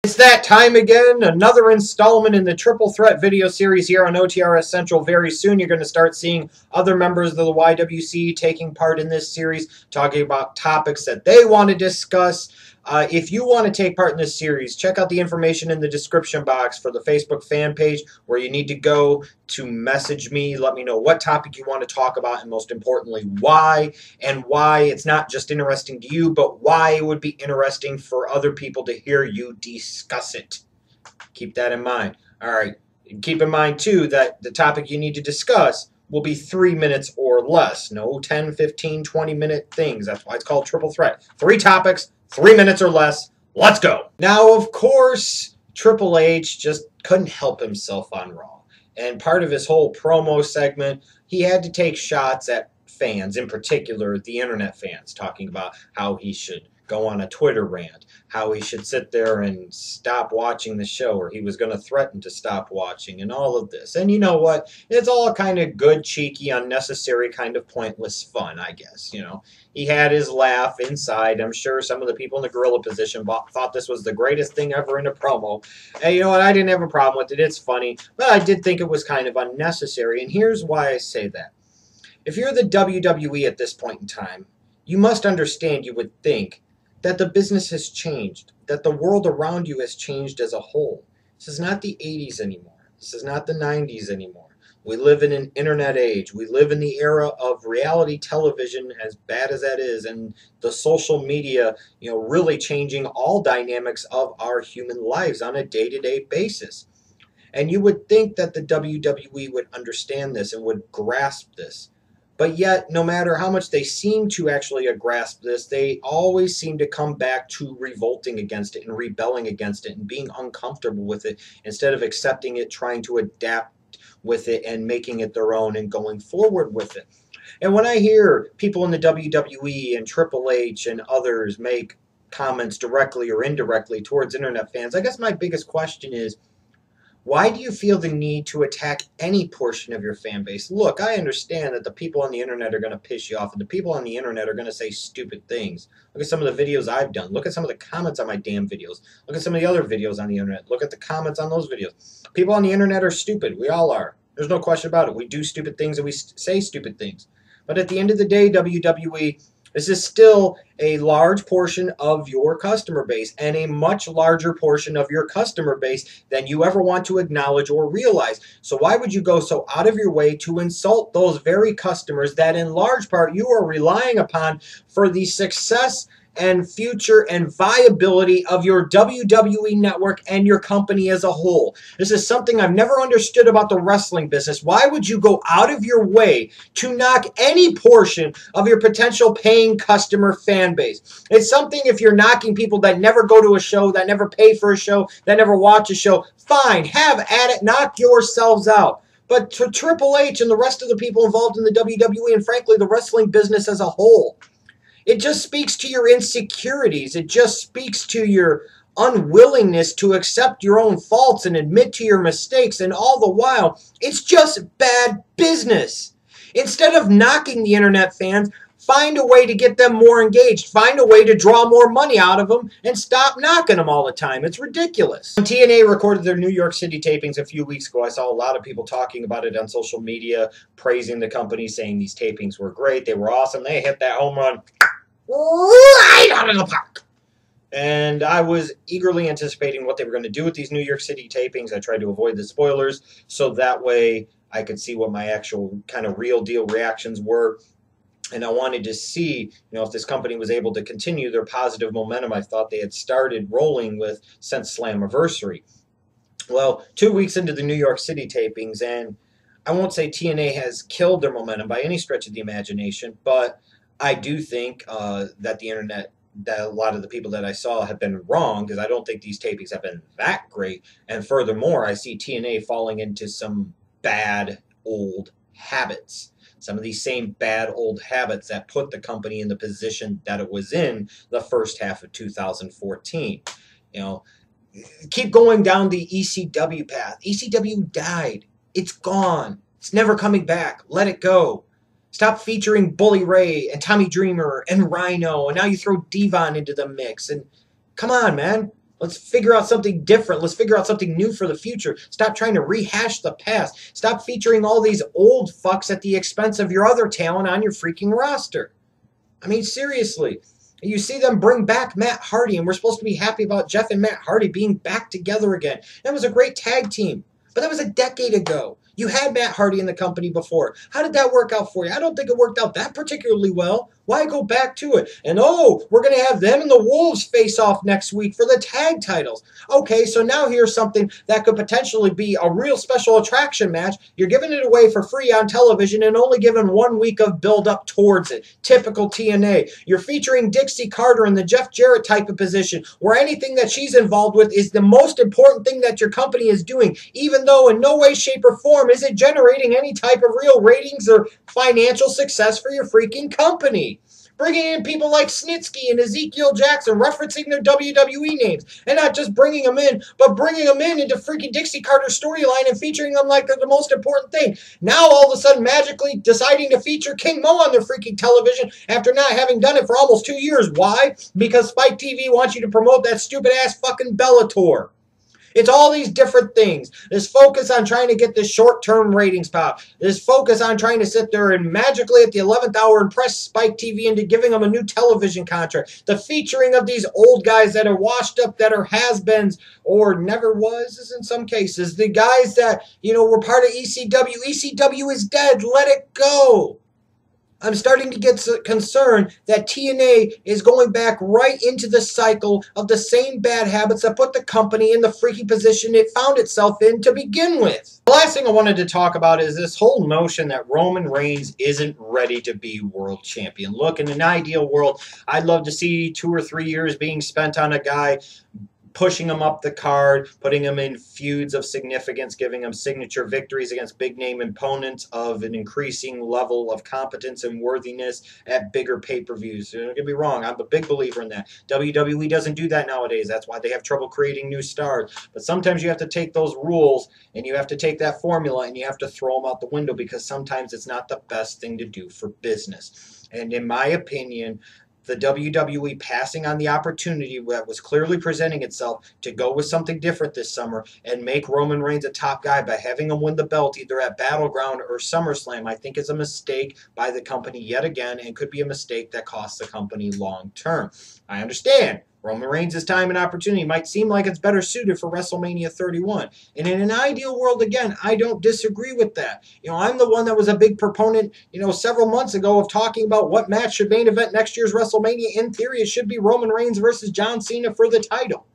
It's that time again, another installment in the Triple Threat video series here on OTRS Central. Very soon you're going to start seeing other members of the YWC taking part in this series, talking about topics that they want to discuss. If you want to take part in this series, check out the information in the description box for the Facebook fan page where you need to go to message me. Let me know what topic you want to talk about and most importantly why, and why it's not just interesting to you, but why it would be interesting for other people to hear you discuss it. Keep that in mind. All right. Keep in mind, too, that the topic you need to discuss will be 3 minutes or less. No 10, 15, 20-minute things. That's why it's called Triple Threat. 3 topics, 3 minutes or less. Let's go. Now, of course, Triple H just couldn't help himself on Raw. And part of his whole promo segment, he had to take shots at fans, in particular the internet fans, talking about how he should go on a Twitter rant, how he should sit there and stop watching the show, or he was going to threaten to stop watching, and all of this. And you know what? It's all kind of good, cheeky, unnecessary, kind of pointless fun, I guess. You know, he had his laugh inside. I'm sure some of the people in the gorilla position thought this was the greatest thing ever in a promo. And you know what? I didn't have a problem with it. It's funny, but I did think it was kind of unnecessary, and here's why I say that. If you're the WWE at this point in time, you must understand, you would think, that the business has changed, that the world around you has changed as a whole. This is not the 80s anymore. This is not the 90s anymore. We live in an internet age. We live in the era of reality television, as bad as that is, and the social media, you know, really changing all dynamics of our human lives on a day-to-day basis. And you would think that the WWE would understand this and would grasp this. But yet, no matter how much they seem to actually grasp this, they always seem to come back to revolting against it and rebelling against it and being uncomfortable with it instead of accepting it, trying to adapt with it and making it their own and going forward with it. And when I hear people in the WWE and Triple H and others make comments directly or indirectly towards internet fans, I guess my biggest question is, why do you feel the need to attack any portion of your fan base? Look, I understand that the people on the internet are going to piss you off, and the people on the internet are going to say stupid things. Look at some of the videos I've done. Look at some of the comments on my damn videos. Look at some of the other videos on the internet. Look at the comments on those videos. People on the internet are stupid. We all are. There's no question about it. We do stupid things and we say stupid things. But at the end of the day, WWE, this is still a large portion of your customer base, and a much larger portion of your customer base than you ever want to acknowledge or realize. So why would you go so out of your way to insult those very customers that in large part you are relying upon for the success and future and viability of your WWE network and your company as a whole? This is something I've never understood about the wrestling business. Why would you go out of your way to knock any portion of your potential paying customer fan base? It's something if you're knocking people that never go to a show, that never pay for a show, that never watch a show, fine, have at it, knock yourselves out. But to Triple H and the rest of the people involved in the WWE and frankly the wrestling business as a whole, it just speaks to your insecurities. It just speaks to your unwillingness to accept your own faults and admit to your mistakes. And all the while, it's just bad business. Instead of knocking the internet fans, find a way to get them more engaged. Find a way to draw more money out of them and stop knocking them all the time. It's ridiculous. When TNA recorded their New York City tapings a few weeks ago, I saw a lot of people talking about it on social media, praising the company, saying these tapings were great. They were awesome. They hit that home run right out of the park. And I was eagerly anticipating what they were going to do with these New York City tapings. I tried to avoid the spoilers so that way I could see what my actual kind of real deal reactions were. And I wanted to see, if this company was able to continue their positive momentum I thought they had started rolling with since Slammiversary. Well, 2 weeks into the New York City tapings, and I won't say TNA has killed their momentum by any stretch of the imagination, but I do think that the internet, that a lot of the people that I saw have been wrong, because I don't think these tapings have been that great. And furthermore, I see TNA falling into some bad old habits. Some of these same bad old habits that put the company in the position that it was in the first half of 2014. Keep going down the ECW path. ECW died. It's gone. It's never coming back. Let it go. Stop featuring Bully Ray and Tommy Dreamer and Rhino, and now you throw Devon into the mix. And come on, man. Let's figure out something different. Let's figure out something new for the future. Stop trying to rehash the past. Stop featuring all these old fucks at the expense of your other talent on your freaking roster. I mean, seriously. You see them bring back Matt Hardy, and we're supposed to be happy about Jeff and Matt Hardy being back together again. That was a great tag team. But that was a decade ago. You had Matt Hardy in the company before. How did that work out for you? I don't think it worked out that particularly well. Why go back to it? And oh, we're going to have them and the Wolves face off next week for the tag titles. Okay, so now here's something that could potentially be a real special attraction match. You're giving it away for free on television and only giving 1 week of build up towards it. Typical TNA. You're featuring Dixie Carter in the Jeff Jarrett type of position, where anything that she's involved with is the most important thing that your company is doing, even though in no way, shape, or form is it generating any type of real ratings or financial success for your freaking company. Bringing in people like Snitsky and Ezekiel Jackson, referencing their WWE names, and not just bringing them in, but bringing them in into freaking Dixie Carter's storyline and featuring them like they're the most important thing. Now all of a sudden magically deciding to feature King Mo on their freaking television after not having done it for almost 2 years. Why? Because Spike TV wants you to promote that stupid ass fucking Bellator. It's all these different things. This focus on trying to get this short-term ratings pop. This focus on trying to sit there and magically at the 11th hour impress Spike TV into giving them a new television contract. The featuring of these old guys that are washed up, that are has-beens, or never was in some cases. The guys that, were part of ECW. ECW is dead. Let it go. I'm starting to get concerned that TNA is going back right into the cycle of the same bad habits that put the company in the freaky position it found itself in to begin with. The last thing I wanted to talk about is this whole notion that Roman Reigns isn't ready to be world champion. Look, in an ideal world, I'd love to see 2 or 3 years being spent on a guy, pushing him up the card, putting him in feuds of significance, giving him signature victories against big-name opponents of an increasing level of competence and worthiness at bigger pay-per-views. Don't get me wrong, I'm a big believer in that. WWE doesn't do that nowadays. That's why they have trouble creating new stars. But sometimes you have to take those rules and you have to take that formula and you have to throw them out the window because sometimes it's not the best thing to do for business. And in my opinion, the WWE passing on the opportunity that was clearly presenting itself to go with something different this summer and make Roman Reigns a top guy by having him win the belt either at Battleground or SummerSlam, I think is a mistake by the company yet again and could be a mistake that costs the company long term. I understand. Roman Reigns' time and opportunity might seem like it's better suited for WrestleMania 31. And in an ideal world, again, I don't disagree with that. I'm the one that was a big proponent, several months ago of talking about what match should main event next year's WrestleMania. In theory, it should be Roman Reigns versus John Cena for the title.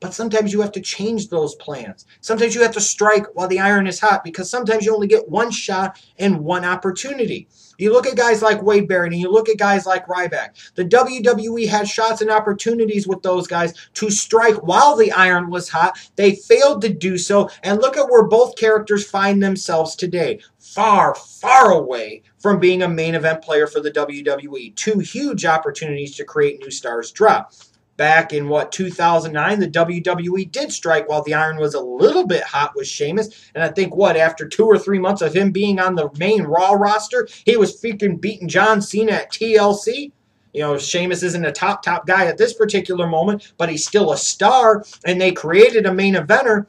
But sometimes you have to change those plans. Sometimes you have to strike while the iron is hot because sometimes you only get one shot and one opportunity. You look at guys like Wade Barrett and you look at guys like Ryback. The WWE had shots and opportunities with those guys to strike while the iron was hot. They failed to do so. And look at where both characters find themselves today. Far, far away from being a main event player for the WWE. 2 huge opportunities to create new stars drop. Back in, 2009, the WWE did strike while the iron was a little bit hot with Sheamus. And I think, after 2 or 3 months of him being on the main Raw roster, he was freaking beating John Cena at TLC. Sheamus isn't a top guy at this particular moment, but he's still a star. And they created a main eventer.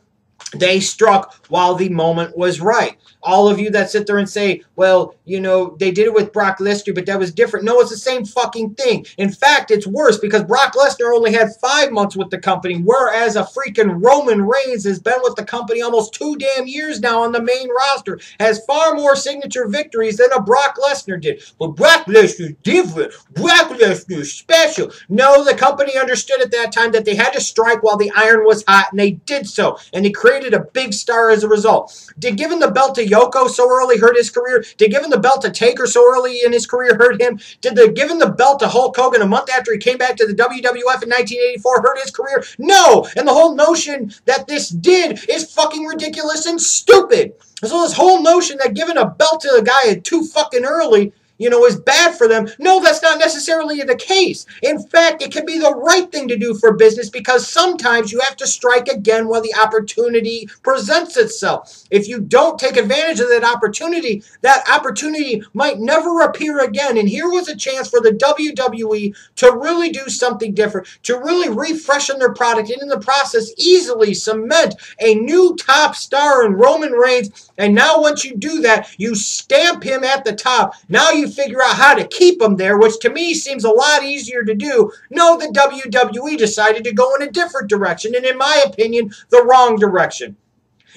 They struck while the moment was right. All of you that sit there and say, well, they did it with Brock Lesnar, but that was different. No, it's the same fucking thing. In fact, it's worse because Brock Lesnar only had 5 months with the company, whereas a freaking Roman Reigns has been with the company almost 2 damn years now on the main roster, has far more signature victories than a Brock Lesnar did. But Brock Lesnar's different. Brock Lesnar's special. No, the company understood at that time that they had to strike while the iron was hot, and they did so. And they created a big star as a result. Did giving the belt to Yoko so early hurt his career? Did giving the belt to Taker so early in his career hurt him? Did giving the belt to Hulk Hogan a month after he came back to the WWF in 1984 hurt his career? No! And the whole notion that this did is fucking ridiculous and stupid. So this whole notion that giving a belt to a guy too fucking early, is bad for them. No, that's not necessarily the case. In fact, it can be the right thing to do for business because sometimes you have to strike again while the opportunity presents itself. If you don't take advantage of that opportunity might never appear again. And here was a chance for the WWE to really do something different, to really refreshen their product, and in the process easily cement a new top star in Roman Reigns. And now once you do that, you stamp him at the top. Now you figure out how to keep him there, which to me seems a lot easier to do. No, the WWE decided to go in a different direction, and in my opinion, the wrong direction.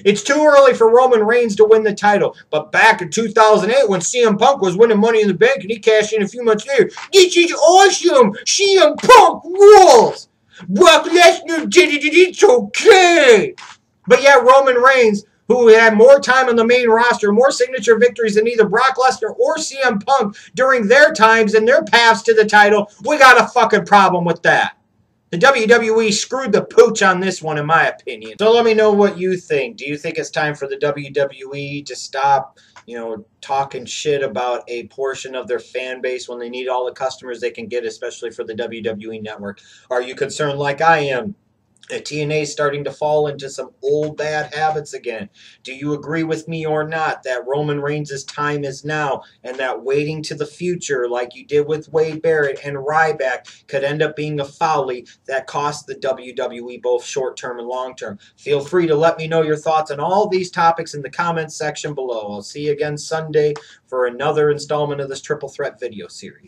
It's too early for Roman Reigns to win the title. But back in 2008, when CM Punk was winning Money in the Bank and he cashed in a few months later, this is awesome! CM Punk rules! Brock Lesnar did it, and it's okay! But yet Roman Reigns, who had more time on the main roster, more signature victories than either Brock Lesnar or CM Punk during their times and their paths to the title, we got a fucking problem with that. The WWE screwed the pooch on this one, in my opinion. So let me know what you think. Do you think it's time for the WWE to stop, talking shit about a portion of their fan base when they need all the customers they can get, especially for the WWE Network? Are you concerned like I am that TNA is starting to fall into some old bad habits again? Do you agree with me or not that Roman Reigns' time is now, and that waiting to the future like you did with Wade Barrett and Ryback could end up being a folly that costs the WWE both short-term and long-term? Feel free to let me know your thoughts on all these topics in the comments section below. I'll see you again Sunday for another installment of this Triple Threat video series.